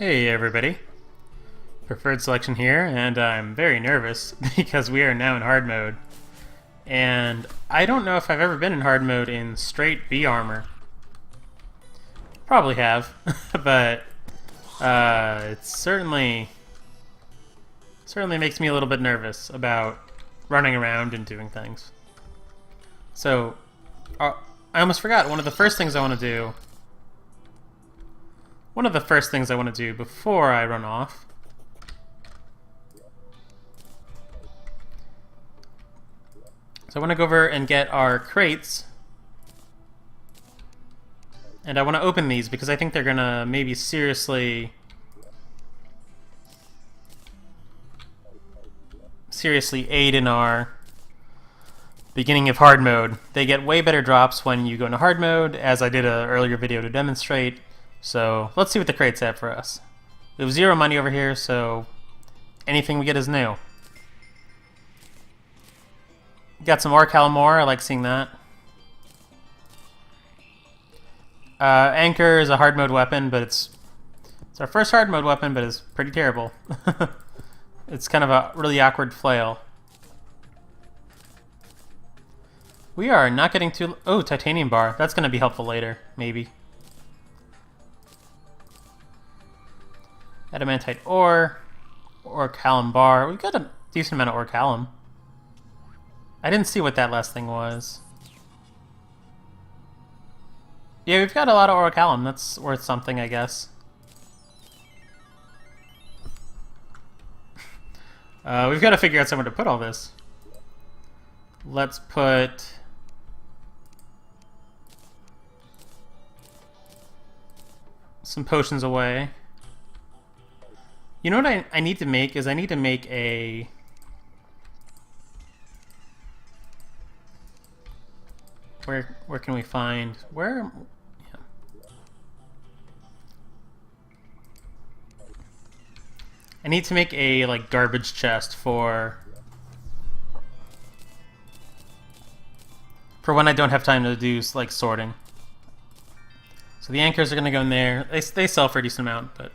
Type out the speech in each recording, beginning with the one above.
Hey everybody, preferred selection here, and I'm very nervous because we are now in hard mode. And I don't know if I've ever been in hard mode in straight B armor. Probably have, but it certainly makes me a little bit nervous about running around and doing things. So, I almost forgot one of the first things I want to do. One of the first things I want to do before I run off so I want to go over and get our crates, and I want to open these because I think they're gonna maybe seriously aid in our beginning of hard mode. They get way better drops when you go into hard mode, as I did an earlier video to demonstrate. So let's see what the crates have for us. We have 0 money over here, so anything we get is new. Got some Armor, I like seeing that. Anchor is a hard mode weapon, but it's our first hard mode weapon, but it's pretty terrible. It's kind of a really awkward flail. We are not getting too... Oh, titanium bar. That's going to be helpful later, maybe. Adamantite ore, Orichalcum bar. We've got a decent amount of Orichalcum. I didn't see what that last thing was. Yeah, we've got a lot of Orichalcum. That's worth something, I guess. We've got to figure out somewhere to put all this. Let's put... some potions away. You know what I need to make is I need to make a... Where can we find... Where... Yeah. I need to make a, like, garbage chest for when I don't have time to do, like, sorting. So the anchors are going to go in there. They sell for a decent amount, but...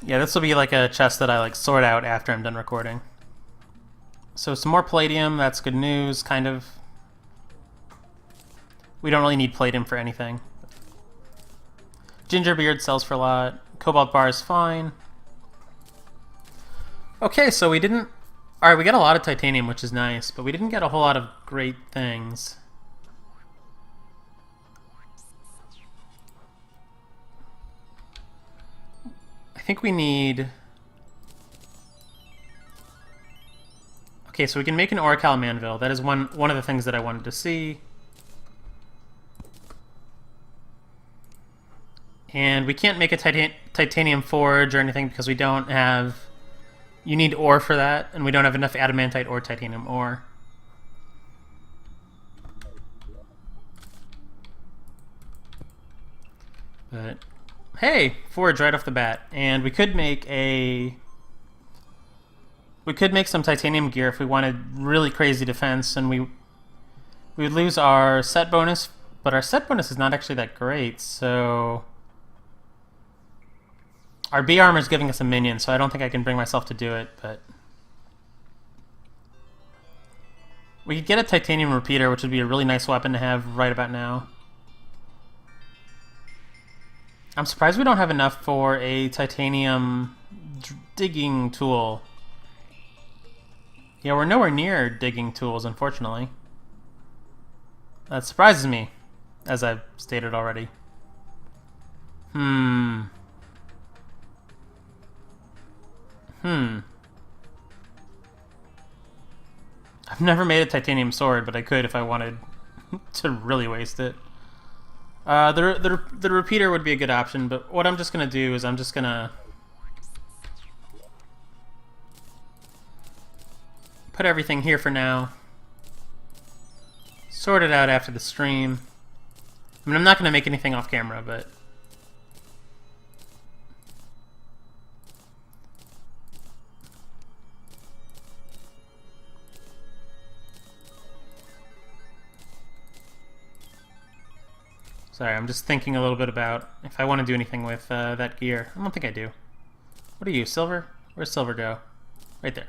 Yeah, this will be like a chest that I like sort out after I'm done recording. So some more palladium, that's good news, kind of. We don't really need palladium for anything. Gingerbeard sells for a lot. Cobalt bar is fine. Okay, so we didn't... Alright, we got a lot of titanium, which is nice, but we didn't get a whole lot of great things. I think we need... Okay, so we can make an Orichalcum anvil. That is one of the things that I wanted to see. And we can't make a titanium forge or anything because we don't have... You need ore for that, and we don't have enough adamantite or titanium ore. But... Hey, forge right off the bat, and we could make some titanium gear if we wanted really crazy defense, and we would lose our set bonus, but our set bonus is not actually that great. So our B armor is giving us a minion, so I don't think I can bring myself to do it. But we could get a titanium repeater, which would be a really nice weapon to have right about now. I'm surprised we don't have enough for a titanium digging tool. Yeah, we're nowhere near digging tools, unfortunately. That surprises me, as I've stated already. I've never made a titanium sword, but I could if I wanted to really waste it. The repeater would be a good option, but what I'm just going to do is I'm just going to put everything here for now. Sort it out after the stream. I mean, I'm not going to make anything off camera, but... Sorry, I'm just thinking a little bit about if I want to do anything with that gear. I don't think I do. What are you, silver? Where's silver go? Right there.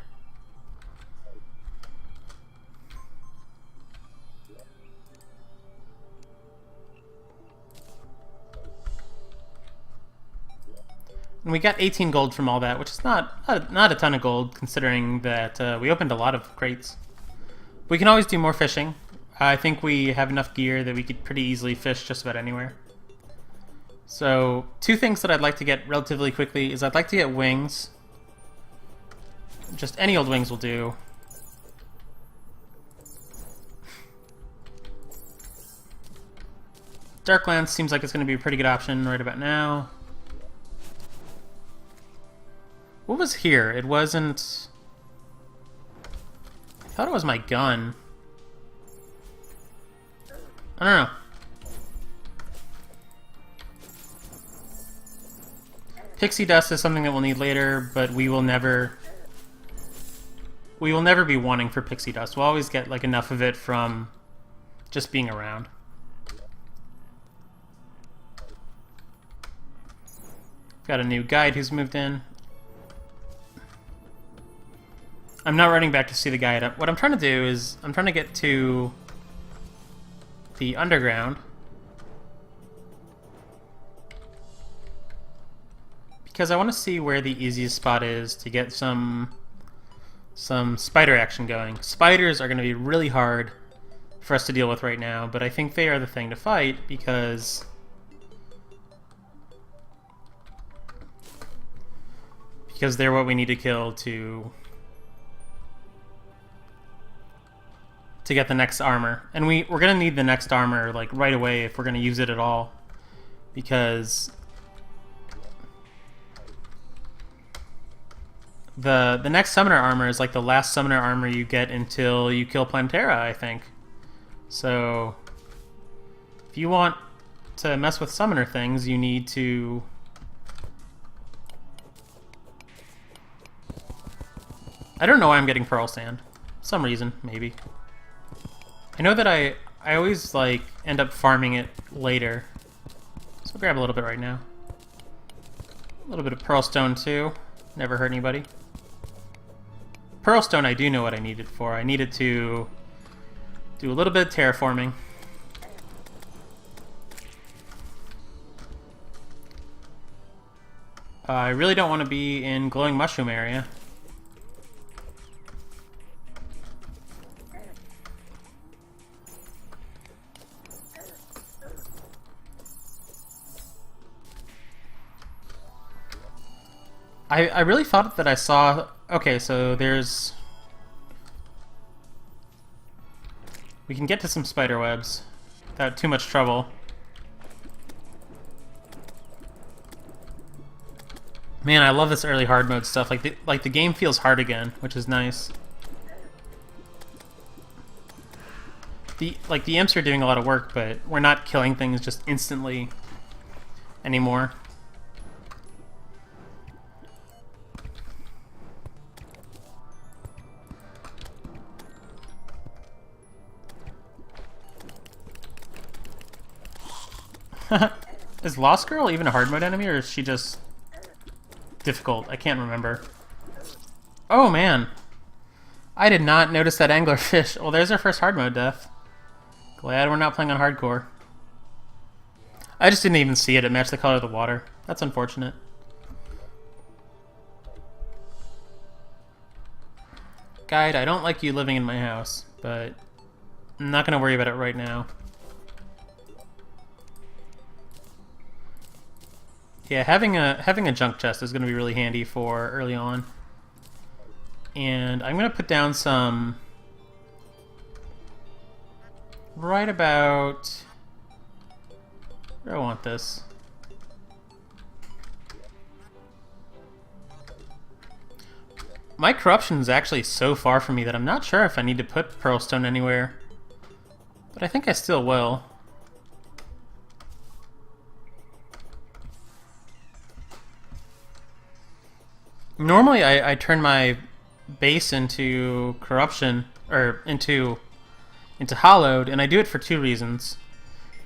And we got 18 gold from all that, which is not a ton of gold, considering that we opened a lot of crates. We can always do more fishing. I think we have enough gear that we could pretty easily fish just about anywhere. So, two things that I'd like to get relatively quickly is I'd like to get wings. Just any old wings will do. Darklands seems like it's going to be a pretty good option right about now. What was here? It wasn't... I thought it was my gun. I don't know. Pixie dust is something that we'll need later, but we will never be wanting for pixie dust. We'll always get like enough of it from just being around. Got a new guide who's moved in. I'm not running back to see the guide. What I'm trying to do is I'm trying to get to the underground, because I want to see where the easiest spot is to get some spider action going. Spiders are going to be really hard for us to deal with right now, but I think they are the thing to fight because they're what we need to kill to get the next armor. And we're going to need the next armor like right away if we're going to use it at all, because the next summoner armor is like the last summoner armor you get until you kill Plantera, I think. So if you want to mess with summoner things, you need to I don't know why I'm getting pearl sand. Some reason, maybe. I know that I always like end up farming it later. So I'll grab a little bit right now. A little bit of pearl stone too. Never hurt anybody. Pearl stone I do know what I need it for. I needed to do a little bit of terraforming. I really don't want to be in glowing mushroom area. I really thought that I saw... Okay, so there's... We can get to some spider webs without too much trouble. Man, I love this early hard mode stuff. Like the game feels hard again, which is nice. The imps are doing a lot of work, but we're not killing things just instantly anymore. Is Lost Girl even a hard mode enemy, or is she just difficult? I can't remember. Oh man, I did not notice that anglerfish. Well, there's our first hard mode death. Glad we're not playing on hardcore. I just didn't even see it. It matched the color of the water. That's unfortunate. Guide, I don't like you living in my house, but I'm not going to worry about it right now. Yeah, having a junk chest is going to be really handy for early on. And I'm going to put down some right about where do I want this. My corruption is actually so far from me that I'm not sure if I need to put pearlstone anywhere. But I think I still will. Normally I turn my base into corruption, or into hollowed, and I do it for two reasons.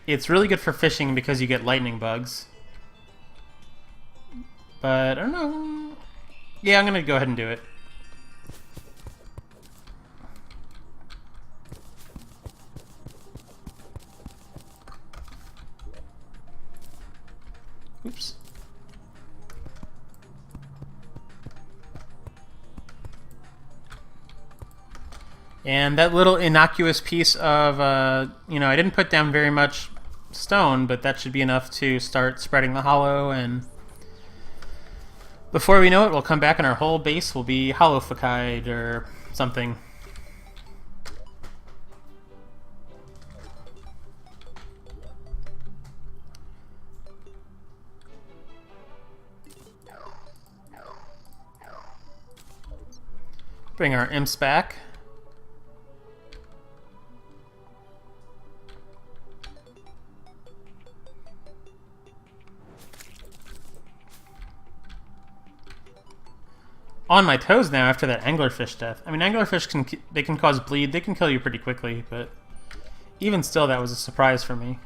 It's really good for fishing because you get lightning bugs. But, I don't know. Yeah, I'm gonna go ahead and do it. Oops. And that little innocuous piece of, you know, I didn't put down very much stone, but that should be enough to start spreading the hollow, and before we know it, we'll come back and our whole base will be hollowified or something. Bring our imps back. On my toes now after that anglerfish death. I mean, anglerfish can cause bleed. They can kill you pretty quickly, but even still, that was a surprise for me.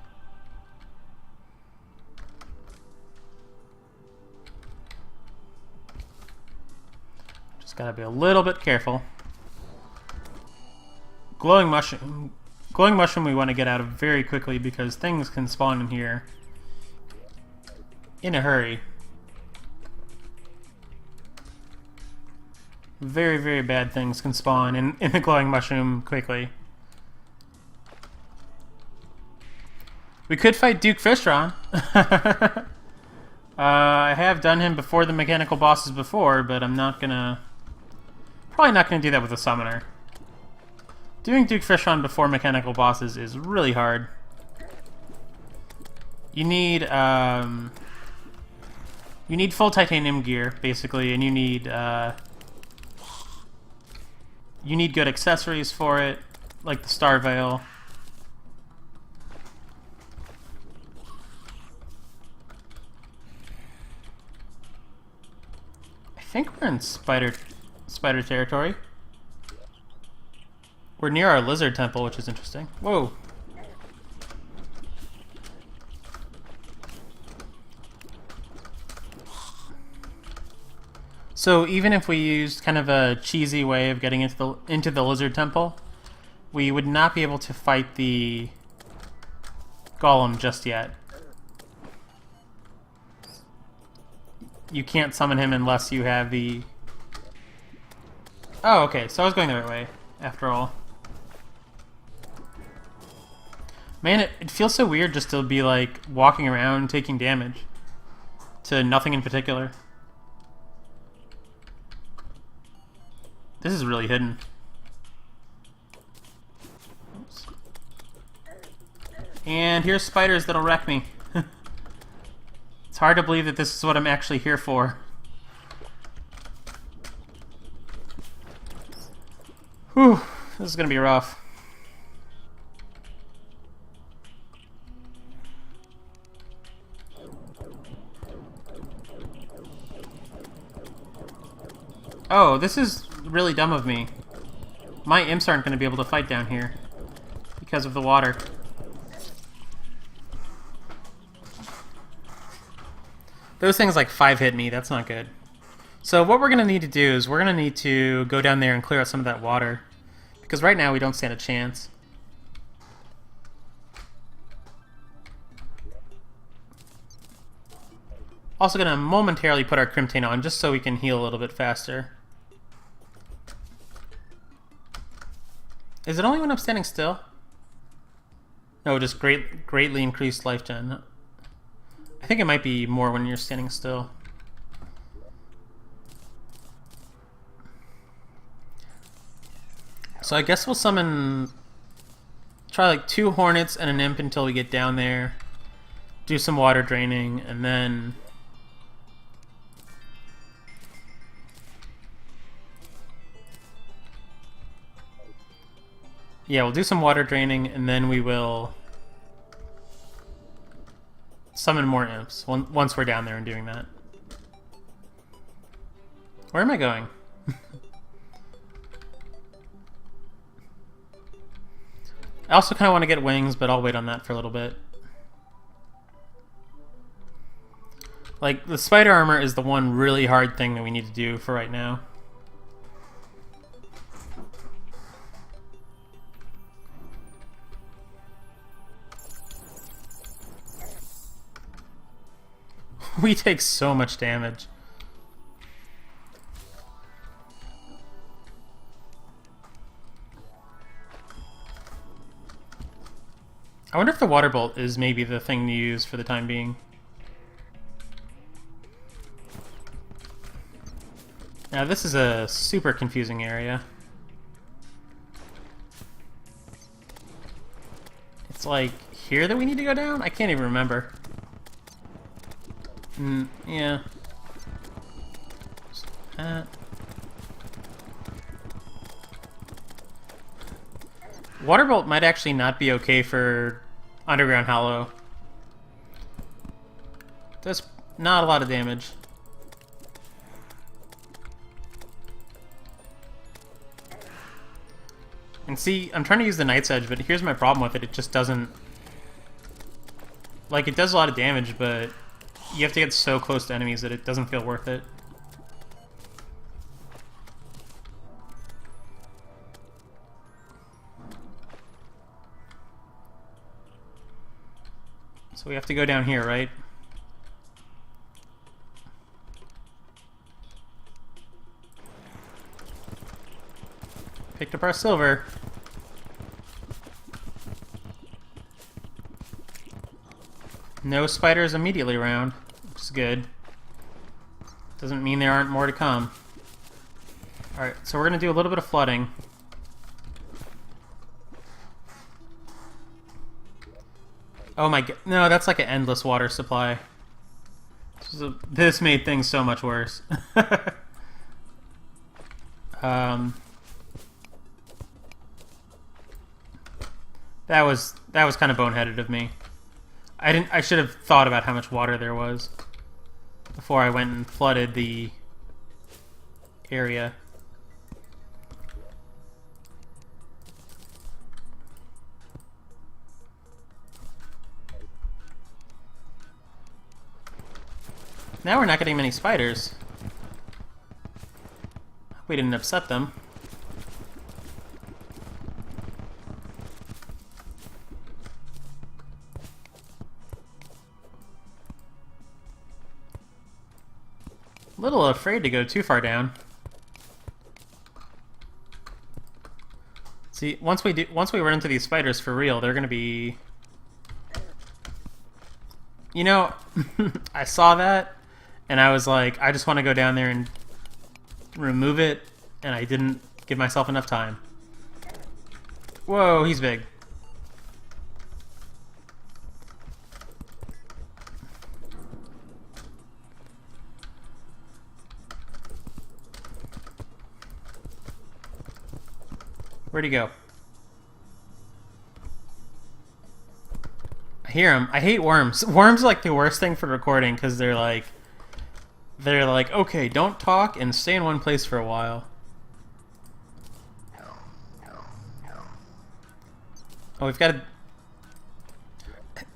Just gotta be a little bit careful. Glowing mushroom we want to get out of very quickly because things can spawn in here in a hurry. Very, very bad things can spawn in the glowing mushroom quickly. We could fight Duke Fishron. I have done him before the mechanical bosses before, but I'm not gonna... Probably not gonna do that with a summoner. Doing Duke Fishron before mechanical bosses is really hard. You need full titanium gear, basically, and you need good accessories for it, like the Star Veil. I think we're in spider territory. We're near our lizard temple, which is interesting. Whoa. So even if we used kind of a cheesy way of getting into the lizard temple, we would not be able to fight the golem just yet. You can't summon him unless you have the... Oh, okay, so I was going the right way, after all. Man, it feels so weird just to be, like, walking around taking damage to nothing in particular. This is really hidden. Oops. And here's spiders that'll wreck me. It's hard to believe that this is what I'm actually here for. Whew, this is gonna be rough. Oh, this is really dumb of me. My imps aren't going to be able to fight down here because of the water. Those things like 5-hit me, that's not good. So what we're going to need to do is we're going to need to go down there and clear out some of that water, because right now we don't stand a chance. Also going to momentarily put our Crimtane on just so we can heal a little bit faster. Is it only when I'm standing still? No, just greatly increased life gen. I think it might be more when you're standing still. So I guess we'll summon... Try like 2 hornets and an imp until we get down there. Do some water draining, and then... Yeah, we'll do some water draining, and then we will summon more imps once we're down there and doing that. Where am I going? I also kind of want to get wings, but I'll wait on that for a little bit. Like, the spider armor is the one really hard thing that we need to do for right now. We take so much damage. I wonder if the water bolt is maybe the thing to use for the time being. Now this is a super confusing area. It's like here that we need to go down? I can't even remember. Yeah. Water bolt might actually not be okay for Underground Hollow. Does not a lot of damage. And see, I'm trying to use the Knight's Edge, but here's my problem with it. It just doesn't... Like, it does a lot of damage, but you have to get so close to enemies that it doesn't feel worth it. So we have to go down here, right? Picked up our silver. No spiders immediately around, which is good. Doesn't mean there aren't more to come. Alright, so we're going to do a little bit of flooding. Oh my god. No, that's like an endless water supply. This made things so much worse. That was kind of boneheaded of me. I should have thought about how much water there was before I went and flooded the area. Now we're not getting many spiders. We didn't upset them. A little afraid to go too far down. See, once we run into these spiders for real, they're gonna be... You know, I saw that, and I was like, I just want to go down there and remove it, and I didn't give myself enough time. Whoa, he's big. Where'd he go? I hear him. I hate worms. Worms are like the worst thing for recording because they're like, okay, don't talk and stay in one place for a while. Oh, we've got to...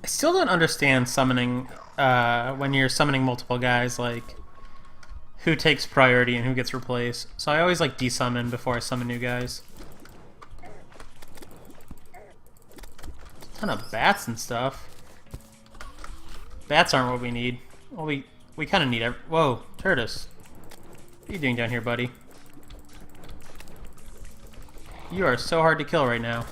I still don't understand summoning, when you're summoning multiple guys, like, who takes priority and who gets replaced. So I always, like, desummon before I summon new guys. Ton of bats and stuff. Bats aren't what we need. Well, we kind of need every... Whoa, Turtus. What are you doing down here, buddy? You are so hard to kill right now.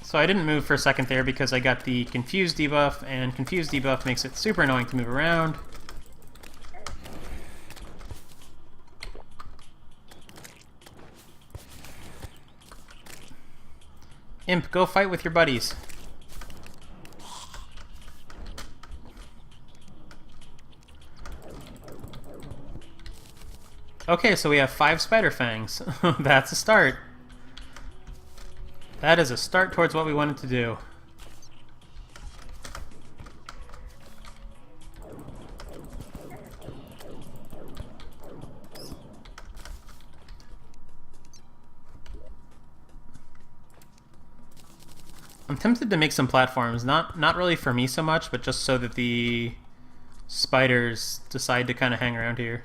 So I didn't move for a second there because I got the Confused debuff, and Confused debuff makes it super annoying to move around. Imp, go fight with your buddies. Okay, so we have 5 spider fangs. That's a start. That is a start towards what we wanted to do. I'm tempted to make some platforms, not really for me so much, but just so that the spiders decide to kind of hang around here.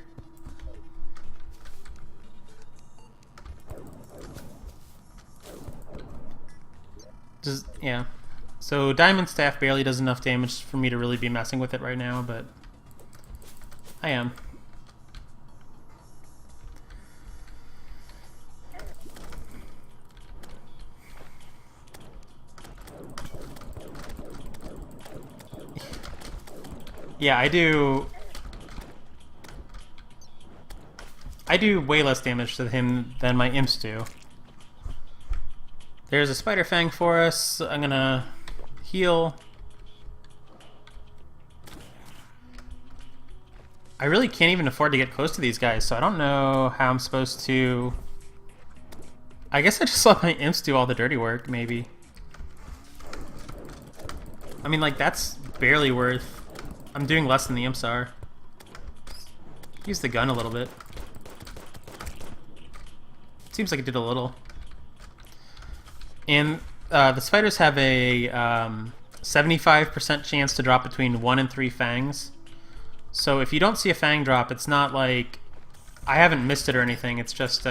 Yeah. So Diamond Staff barely does enough damage for me to really be messing with it right now, but I am. Yeah, I do way less damage to him than my imps do. There's a spider fang for us. I'm gonna heal. I really can't even afford to get close to these guys, so I don't know how I'm supposed to... I guess I just let my imps do all the dirty work, maybe. I mean, like, that's barely worth... I'm doing less than the imps are. Use the gun a little bit. Seems like it did a little. And the spiders have a 75% chance to drop between 1 and 3 fangs. So if you don't see a fang drop, it's not like I haven't missed it or anything. It's just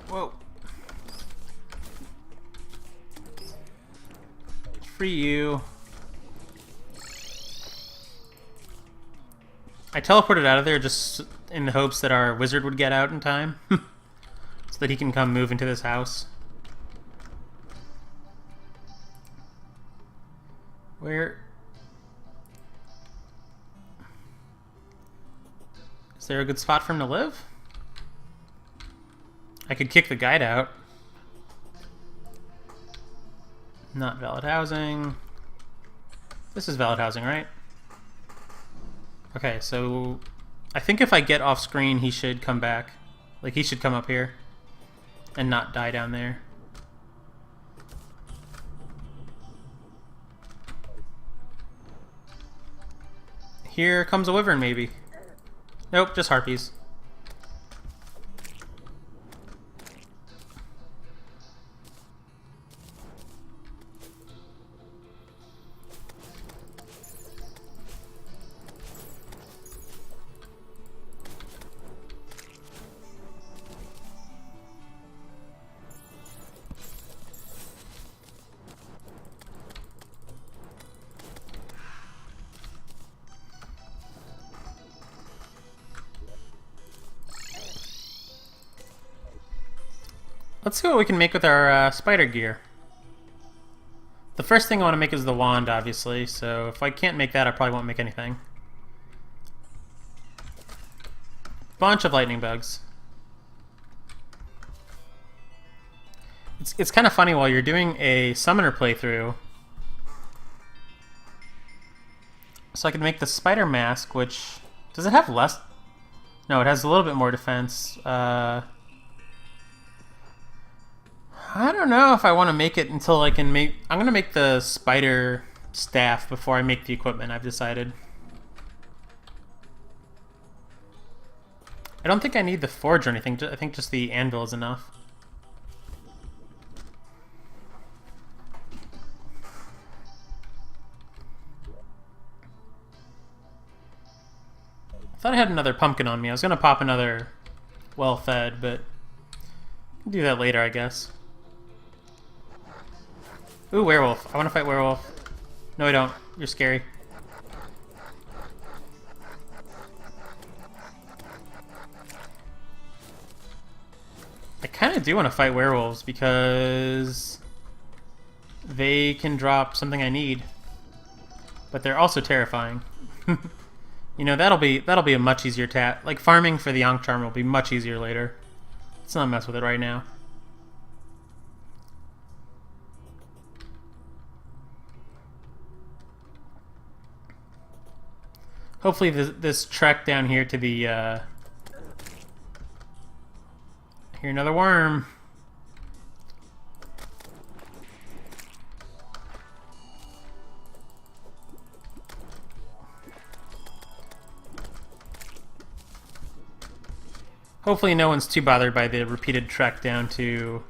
whoa. Free you. I teleported out of there just in the hopes that our wizard would get out in time. So that he can come move into this house. Where... Is there a good spot for him to live? I could kick the guide out. Not valid housing. This is valid housing, right? Okay, so I think if I get off screen, he should come back. Like, he should come up here and not die down there. Here comes a wyvern, maybe. Nope, just harpies. Let's see what we can make with our spider gear. The first thing I want to make is the wand, obviously, so if I can't make that, I probably won't make anything. Bunch of lightning bugs. It's kind of funny, while you're doing a summoner playthrough, so I can make the spider mask, which... Does it have less? No, it has a little bit more defense. I don't know if I want to make it until I can make... I'm going to make the spider staff before I make the equipment, I've decided. I don't think I need the forge or anything. I think just the anvil is enough. I thought I had another pumpkin on me. I was going to pop another well-fed, but I'll do that later, I guess. Ooh, werewolf. I want to fight werewolf. No, I don't. You're scary. I kind of do want to fight werewolves because they can drop something I need, but they're also terrifying. You know, that'll be a much easier task. Like, farming for the Ankh Charm will be much easier later. Let's not mess with it right now. Hopefully this trek down here to the... Here, another worm. Hopefully no one's too bothered by the repeated trek down to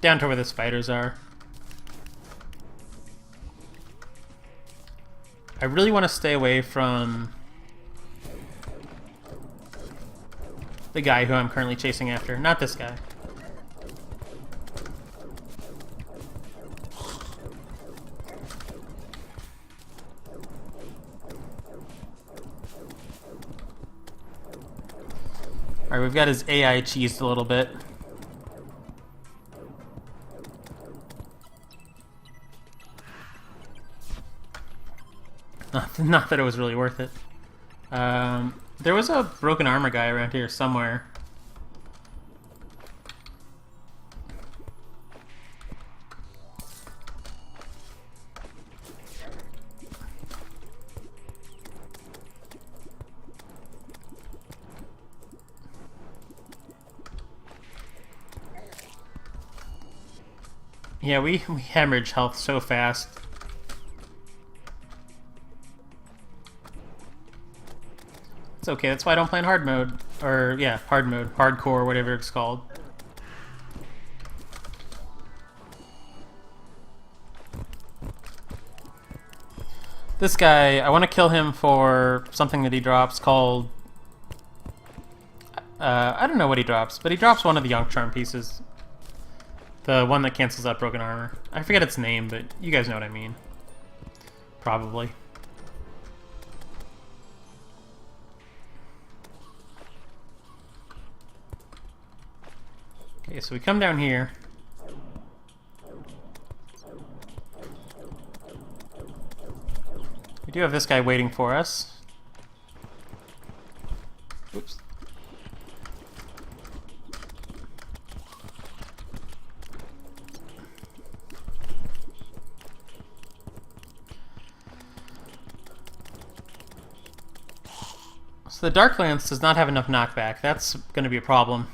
where the spiders are. I really want to stay away from the guy who I'm currently chasing after. Not this guy. Alright, we've got his AI cheesed a little bit. Not that it was really worth it. There was a broken armor guy around here somewhere. Yeah, we hemorrhage health so fast. It's okay, that's why I don't play in hard mode. Or, yeah, hard mode. Hardcore, whatever it's called. This guy, I want to kill him for something that he drops called... I don't know what he drops, but he drops one of the Yonk Charm pieces. The one that cancels out broken armor. I forget its name, but you guys know what I mean. Probably. Okay, so we come down here. We do have this guy waiting for us. Oops. So the Dark Lance does not have enough knockback. That's going to be a problem.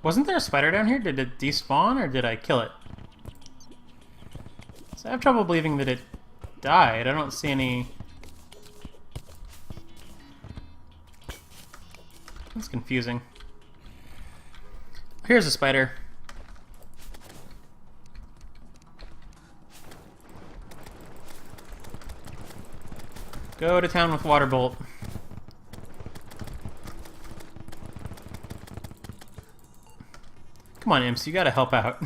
Wasn't there a spider down here? Did it despawn or did I kill it? So I have trouble believing that it died. I don't see any... That's confusing. Here's a spider. Go to town with Water Bolt. Come on, Imps, you gotta help out.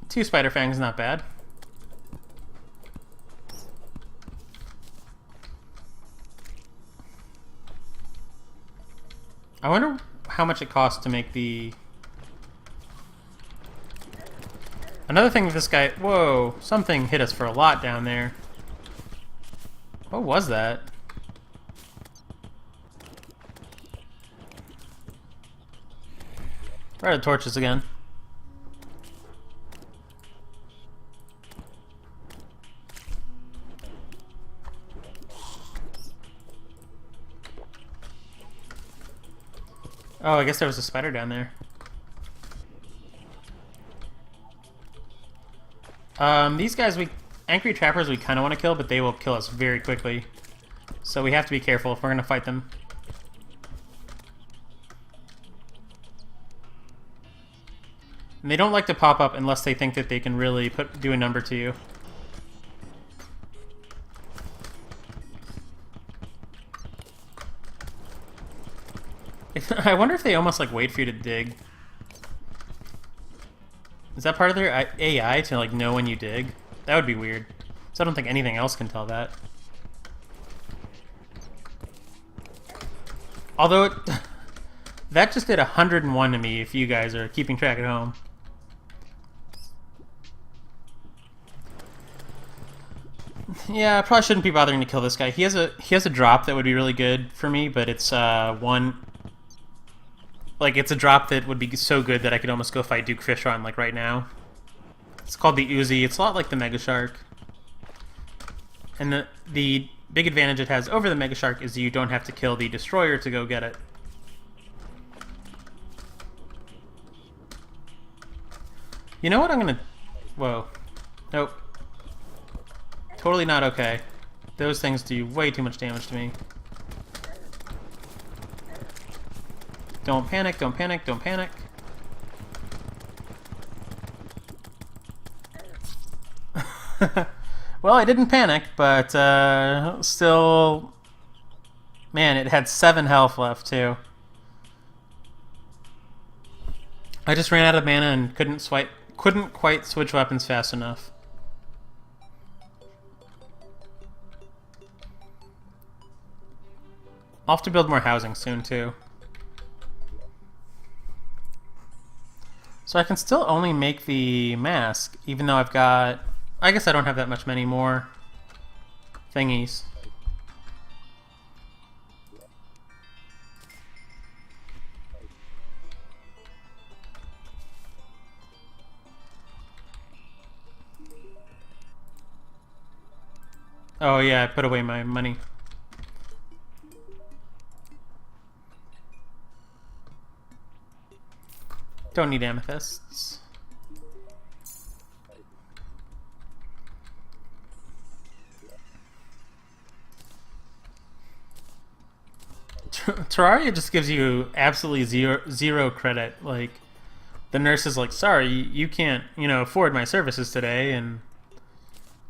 2 spider fangs, not bad. I wonder how much it costs to make the... Another thing with this guy... Whoa, something hit us for a lot down there. What was that? Where are the torches again? Oh, I guess there was a spider down there. These guys, Angry Trappers we kind of want to kill, but they will kill us very quickly. So we have to be careful if we're going to fight them. And they don't like to pop up unless they think that they can really do a number to you. I wonder if they almost like wait for you to dig. Is that part of their AI to like know when you dig? That would be weird. So I don't think anything else can tell that. Although that just did 101 to me if you guys are keeping track at home. Yeah, I probably shouldn't be bothering to kill this guy. He has a drop that would be really good for me, but it's it's a drop that would be so good that I could almost go fight Duke Fish on like right now. It's called the Uzi. It's a lot like the Mega Shark. And the big advantage it has over the Mega Shark is you don't have to kill the destroyer to go get it. You know what I'm gonna... Whoa. Nope. Totally not okay. Those things do way too much damage to me. Don't panic, don't panic, don't panic. Well, I didn't panic, but still... Man, it had 7 health left, too. I just ran out of mana and couldn't quite switch weapons fast enough. I'll have to build more housing soon, too. So I can still only make the mask, even though I've got... I guess I don't have that much many more thingies. Oh yeah, I put away my money. Don't need amethysts. Terraria just gives you absolutely zero credit. Like, the nurse is like, sorry, you can't, afford my services today, and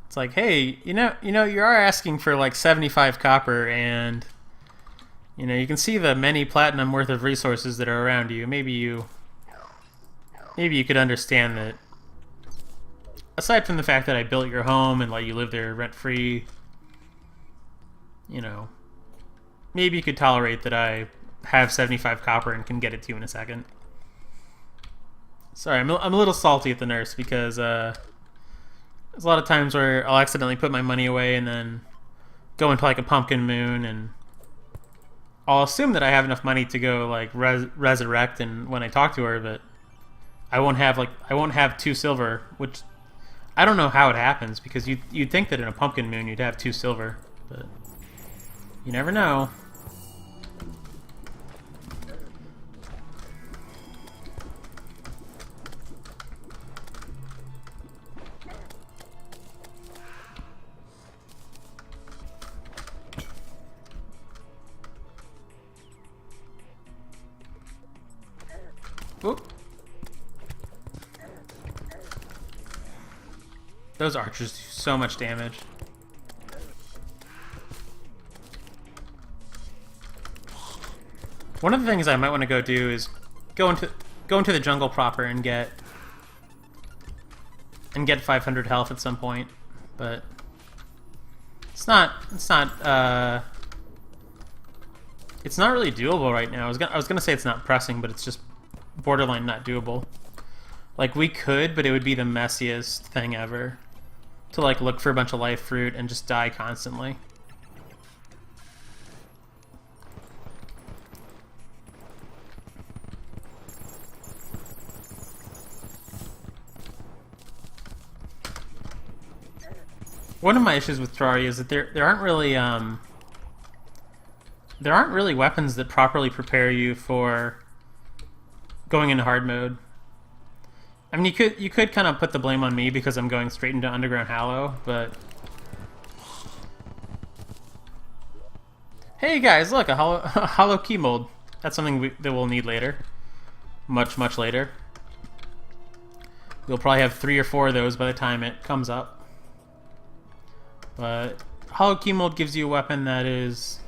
it's like, hey, you are asking for like 75 copper, and you can see the many platinum worth of resources that are around you. Maybe you could understand that. Aside from the fact that I built your home and let you live there rent free, maybe you could tolerate that I have 75 copper and can get it to you in a second. Sorry, I'm a little salty at the nurse because there's a lot of times where I'll accidentally put my money away and then go into like a pumpkin moon, and I'll assume that I have enough money to go like resurrect and when I talk to her, but I won't have 2 silver, which I don't know how it happens, because you'd think that in a pumpkin moon you'd have 2 silver, but you never know. Oop. Those archers do so much damage. One of the things I might want to go do is go into the jungle proper and get 500 health at some point, but it's not really doable right now. I was gonna say it's not pressing, but it's just borderline not doable. Like, we could, but it would be the messiest thing ever to like look for a bunch of life fruit and just die constantly. One of my issues with Terraria is that there aren't really weapons that properly prepare you for going into hard mode. I mean, you could kind of put the blame on me because I'm going straight into Underground Hallow, but hey guys, look, a hollow key mold. That's something that we'll need later, much later. We'll probably have 3 or 4 of those by the time it comes up. But hollow key mold gives you a weapon that is,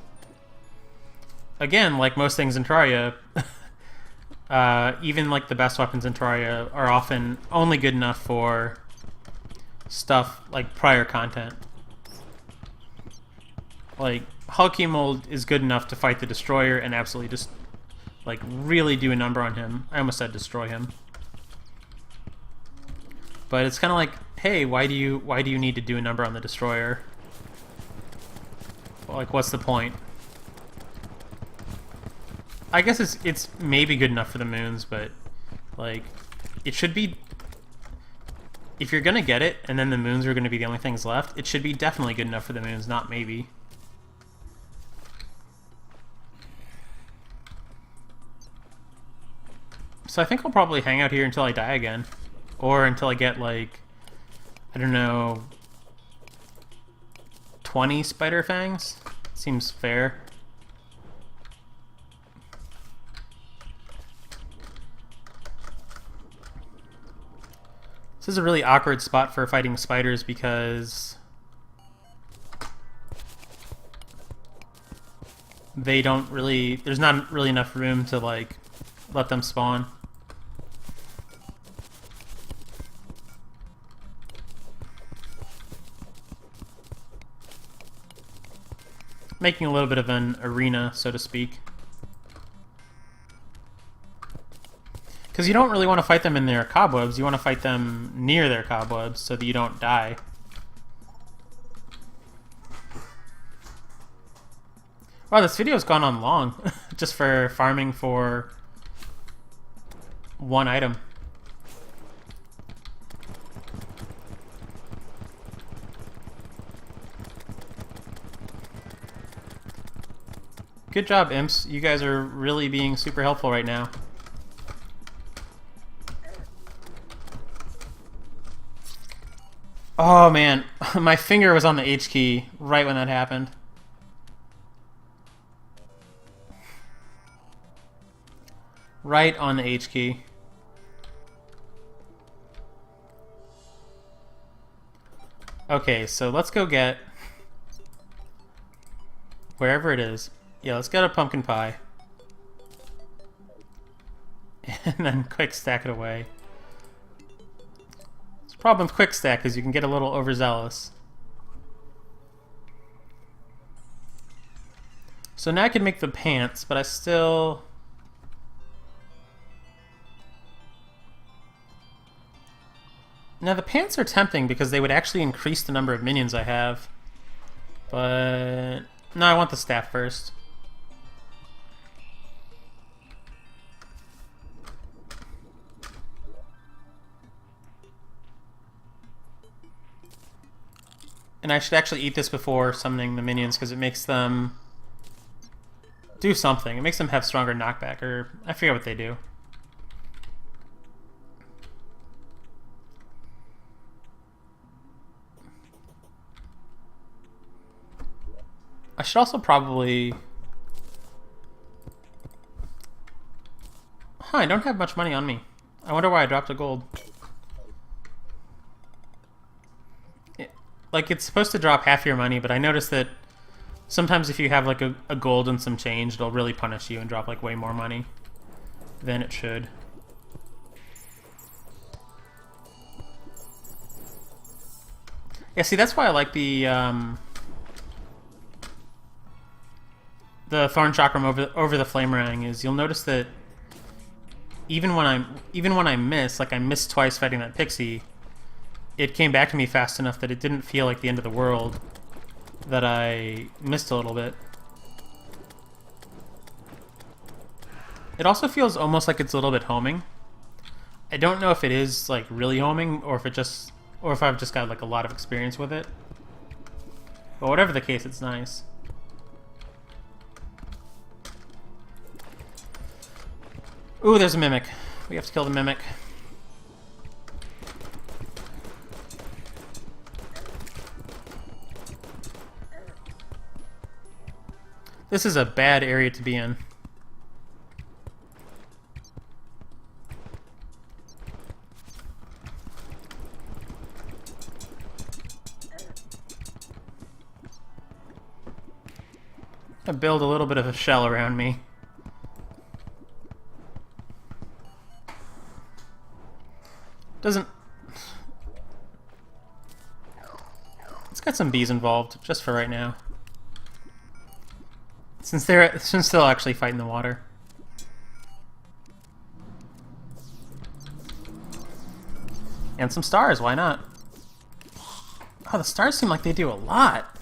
again, like most things in Terraria. Even like the best weapons in Terraria are often only good enough for stuff like prior content. Like, Hulky Mold is good enough to fight the Destroyer and absolutely just like really do a number on him. I almost said destroy him. But it's kind of like, hey, why do you need to do a number on the Destroyer? Like, what's the point? I guess it's maybe good enough for the moons, but like, it should be, if you're gonna get it and then the moons are gonna be the only things left, it should be definitely good enough for the moons, not maybe. So I think I'll probably hang out here until I die again. Or until I get, like, I don't know, 20 spider fangs. Seems fair. This is a really awkward spot for fighting spiders because they don't really, there's not really enough room to, like, let them spawn. Making a little bit of an arena, so to speak. Because you don't really want to fight them in their cobwebs, you want to fight them near their cobwebs so that you don't die. Wow, this video's gone on long, just for farming for one item. Good job, imps. You guys are really being super helpful right now. Oh man, my finger was on the H key right when that happened. Right on the H key. Okay, so let's go get wherever it is. Yeah, let's get a pumpkin pie. And then quick stack it away. It's a problem with quick stack is you can get a little overzealous. So now I can make the pants, but I still... Now the pants are tempting because they would actually increase the number of minions I have. But... No, I want the staff first. And I should actually eat this before summoning the minions because it makes them do something. It makes them have stronger knockback, or I forget what they do. I should also probably... Huh, I don't have much money on me. I wonder why I dropped a gold. Like, it's supposed to drop half your money, but I noticed that sometimes if you have, like, a gold and some change, it'll really punish you and drop, like, way more money than it should. Yeah, see, that's why I like the Thorn Chakram over the Flamerang is you'll notice that even when I miss, like I missed twice fighting that pixie, it came back to me fast enough that it didn't feel like the end of the world that I missed a little bit. It also feels almost like it's a little bit homing. I don't know if it is like really homing or if I've just got like a lot of experience with it. But whatever the case, it's nice. Ooh, there's a mimic. We have to kill the mimic. This is a bad area to be in. I build a little bit of a shell around me. Doesn't... Let's get some bees involved, just for right now. Since they'll actually fight in the water. And some stars, why not? Oh, the stars seem like they do a lot.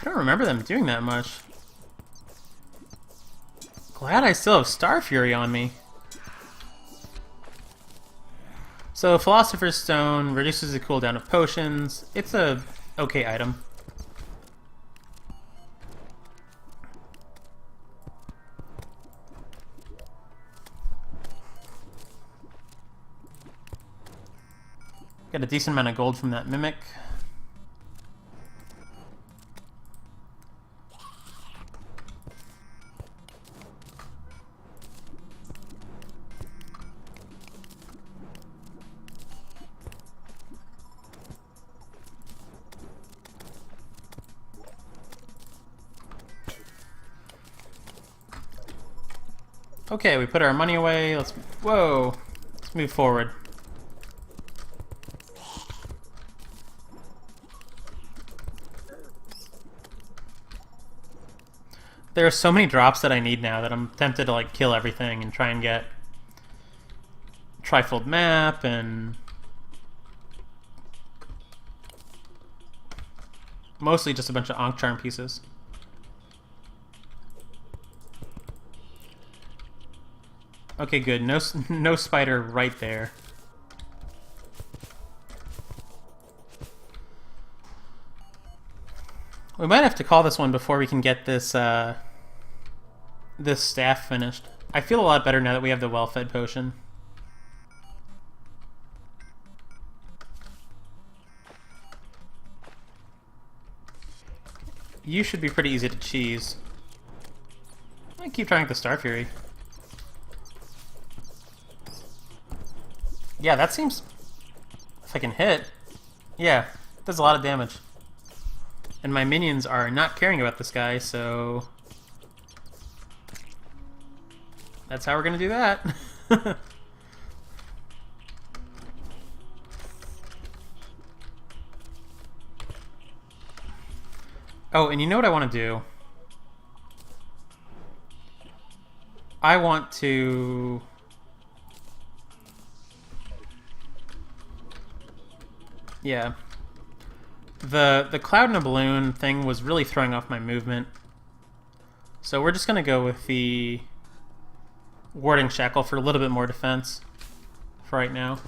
I don't remember them doing that much. Glad I still have Star Fury on me. So, Philosopher's Stone reduces the cooldown of potions. It's a okay item. Got a decent amount of gold from that mimic. Okay, we put our money away. Let's move forward. There are so many drops that I need now that I'm tempted to like kill everything and try and get trifold map and mostly just a bunch of Ankh Charm pieces. Okay, good. No spider right there. We might have to call this one before we can get this this staff finished. I feel a lot better now that we have the well-fed potion. You should be pretty easy to cheese. I keep trying with the Star Fury. Yeah, that seems... If I can hit... Yeah, it does a lot of damage. And my minions are not caring about this guy, so... That's how we're gonna do that. Oh, and you know what I want to do? I want to... Yeah. The cloud in a balloon thing was really throwing off my movement. So we're just going to go with the warding shackle for a little bit more defense for right now.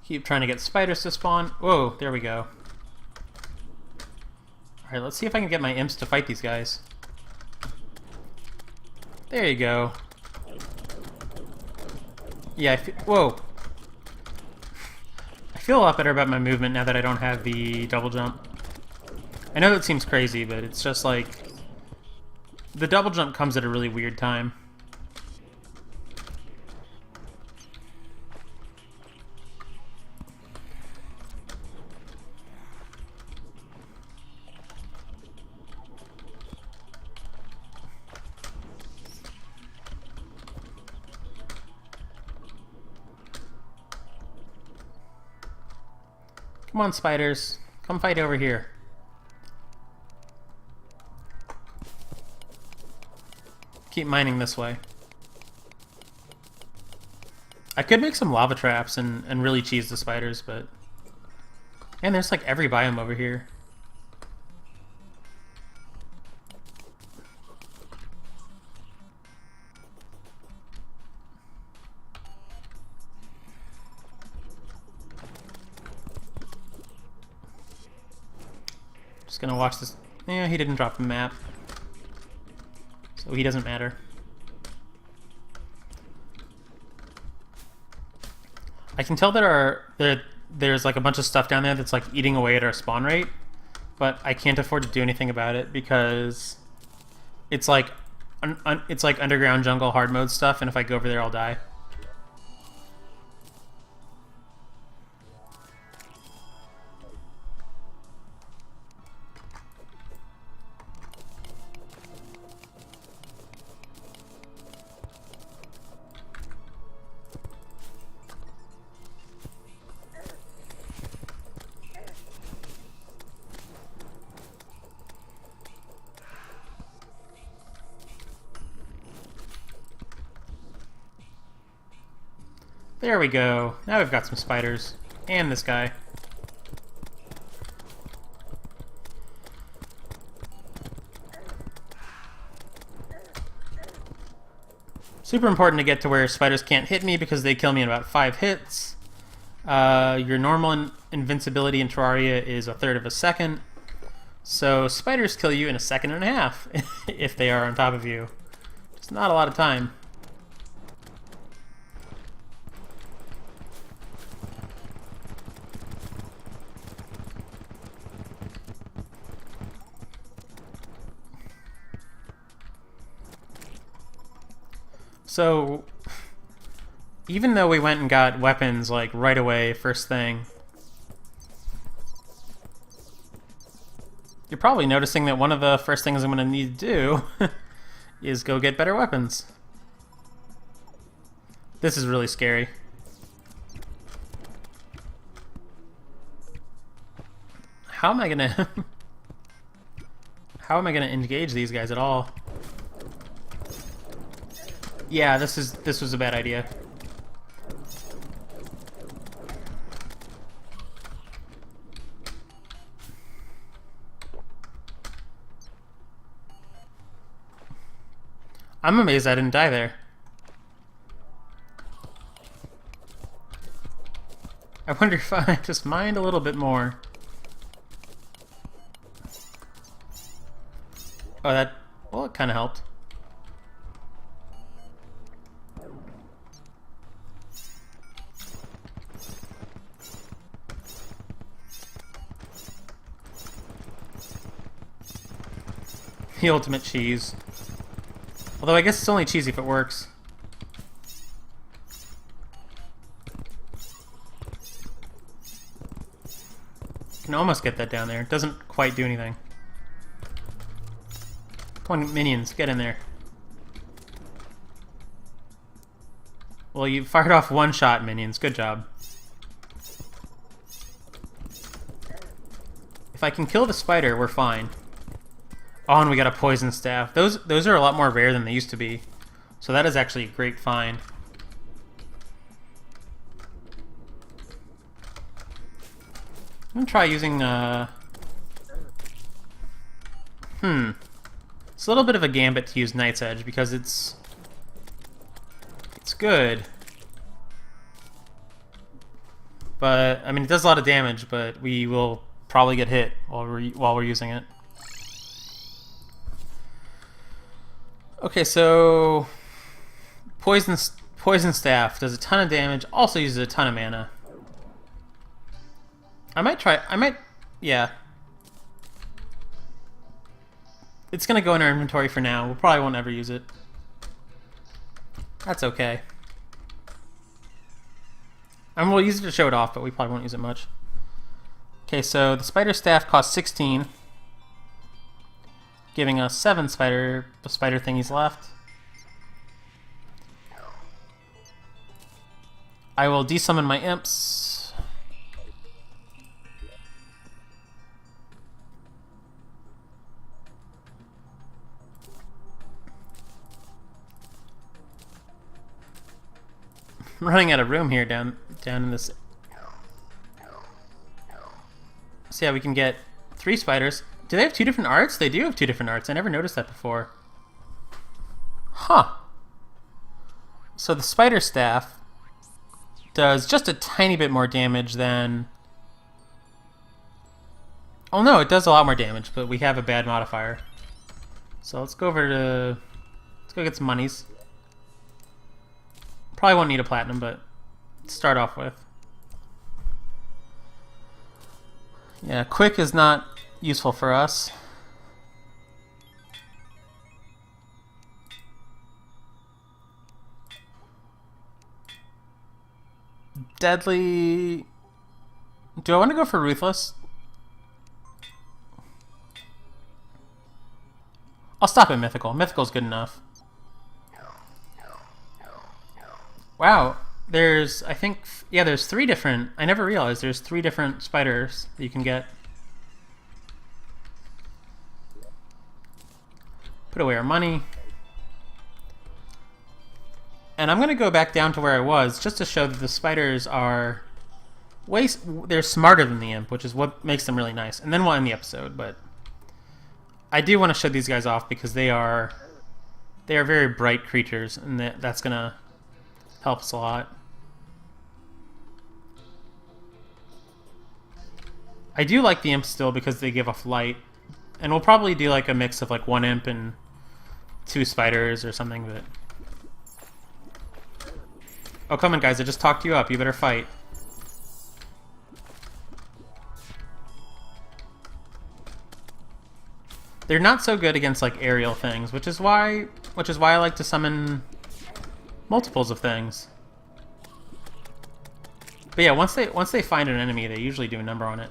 Keep trying to get spiders to spawn. Whoa, there we go. Alright, let's see if I can get my imps to fight these guys. There you go. Yeah, whoa. I feel a lot better about my movement now that I don't have the double jump. I know that seems crazy, but it's just like... The double jump comes at a really weird time. Come on, spiders. Come fight over here. Keep mining this way. I could make some lava traps and really cheese the spiders, but... Man, there's like every biome over here. Just gonna watch this. Yeah, he didn't drop the map, so he doesn't matter. I can tell there's like a bunch of stuff down there that's like eating away at our spawn rate, but I can't afford to do anything about it because it's like it's like underground jungle hard mode stuff, and if I go over there, I'll die. There we go. Now we've got some spiders. And this guy. Super important to get to where spiders can't hit me because they kill me in about 5 hits. Your normal invincibility in Terraria is 1/3 of a second. So spiders kill you in a second and a half if they are on top of you. It's not a lot of time. So even though we went and got weapons like right away, first thing, you're probably noticing that one of the first things I'm going to need to do is go get better weapons. This is really scary. How am I gonna how am I gonna engage these guys at all? Yeah, this was a bad idea. I'm amazed I didn't die there. I wonder if I just mined a little bit more. Oh, well, it kind of helped. The ultimate cheese. Although I guess it's only cheesy if it works. Can almost get that down there. It doesn't quite do anything. Come on, minions, get in there. Well, you fired off one shot, minions. Good job. If I can kill the spider, we're fine. Oh, and we got a poison staff. Those are a lot more rare than they used to be. So that is actually a great find. I'm gonna try using It's a little bit of a gambit to use Night's Edge because it's good. But I mean, it does a lot of damage, but we will probably get hit while we're using it. Okay, so poison staff does a ton of damage, also uses a ton of mana. Yeah. It's gonna go in our inventory for now. We probably won't ever use it. That's okay. And we'll use it to show it off, but we probably won't use it much. Okay, so the spider staff costs 16. Giving us 7 spider thingies left. I will desummon my imps. I'm running out of room here down in this. So yeah, we can get 3 spiders. Do they have 2 different arts? They do have 2 different arts. I never noticed that before. Huh. So the spider staff does just a tiny bit more damage than... Oh no, it does a lot more damage, but we have a bad modifier. So let's go over to... Let's go get some monies. Probably won't need a platinum, but let's start off with. Yeah, quick is not useful for us. Deadly... Do I want to go for Ruthless? I'll stop at Mythical. Mythical's good enough. Wow. There's, I think... Yeah, there's 3 different... I never realized there's 3 different spiders that you can get. Put away our money. And I'm going to go back down to where I was just to show that the spiders are they're smarter than the imp, which is what makes them really nice. And then we'll end the episode, but I do want to show these guys off because they are very bright creatures, and that's going to help us a lot. I do like the imps still because they give off light, And we'll probably do like a mix of like 1 imp and 2 spiders or something, but... Oh, come on, guys, I just talked you up. You better fight. They're not so good against like aerial things, which is why I like to summon multiples of things. But yeah, once they find an enemy, they usually do a number on it.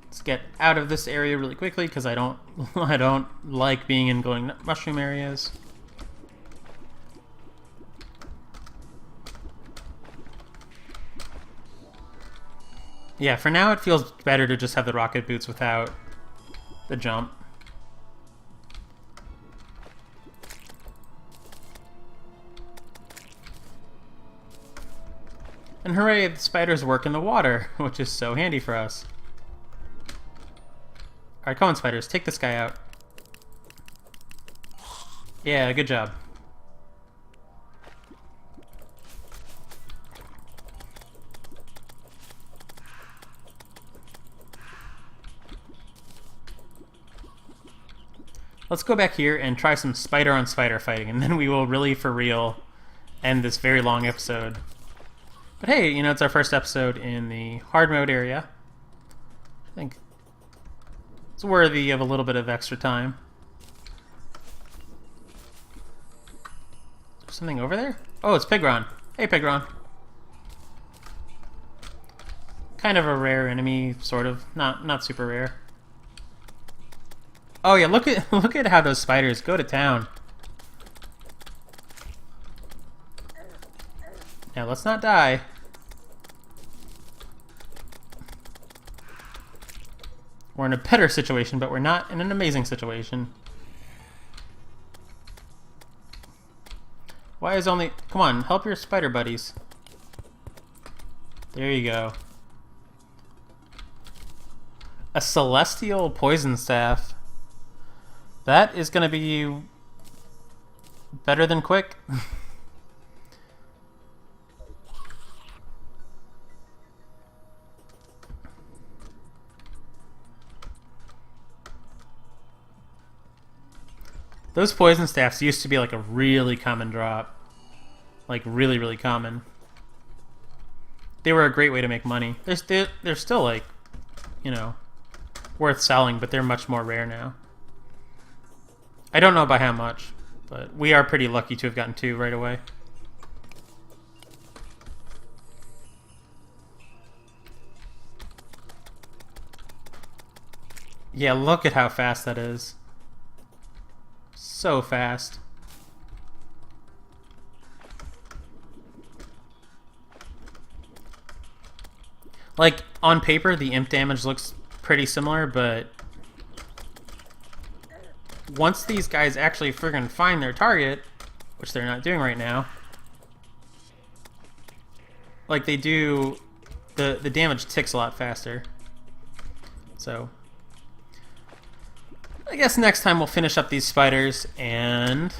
Let's get out of this area really quickly because I don't like being in glowing mushroom areas. Yeah, for now it feels better to just have the rocket boots without the jump. And hooray, the spiders work in the water, which is so handy for us. Alright, come on, spiders, take this guy out. Yeah, good job. Let's go back here and try some spider on spider fighting, and then we will really, for real, end this very long episode. But hey, you know, it's our first episode in the hard mode area. I think it's worthy of a little bit of extra time. Is there something over there? Oh, it's Pigron. Hey, Pigron. Kind of a rare enemy, sort of. Not super rare. Oh yeah, look at how those spiders go to town. Now let's not die. We're in a better situation, but we're not in an amazing situation. Why is only... Come on, help your spider buddies. There you go. A celestial poison staff. That is going to be better than quick. Those poison staffs used to be like a really common drop. Like really, really common. They were a great way to make money. They're still like, you know, worth selling, but they're much more rare now. I don't know by how much, but we are pretty lucky to have gotten 2 right away. Yeah, look at how fast that is. So fast. Like, on paper, the imp damage looks pretty similar, but once these guys actually friggin' find their target, which they're not doing right now, like they do, the damage ticks a lot faster. So I guess next time we'll finish up these spiders, and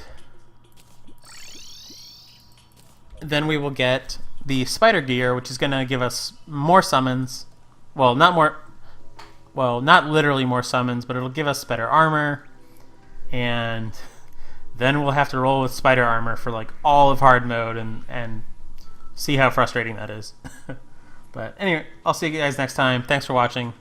then we will get the spider gear, which is going to give us more summons. Well, not literally more summons, but it'll give us better armor. And then we'll have to roll with spider armor for like all of hard mode and see how frustrating that is. But anyway, I'll see you guys next time. Thanks for watching.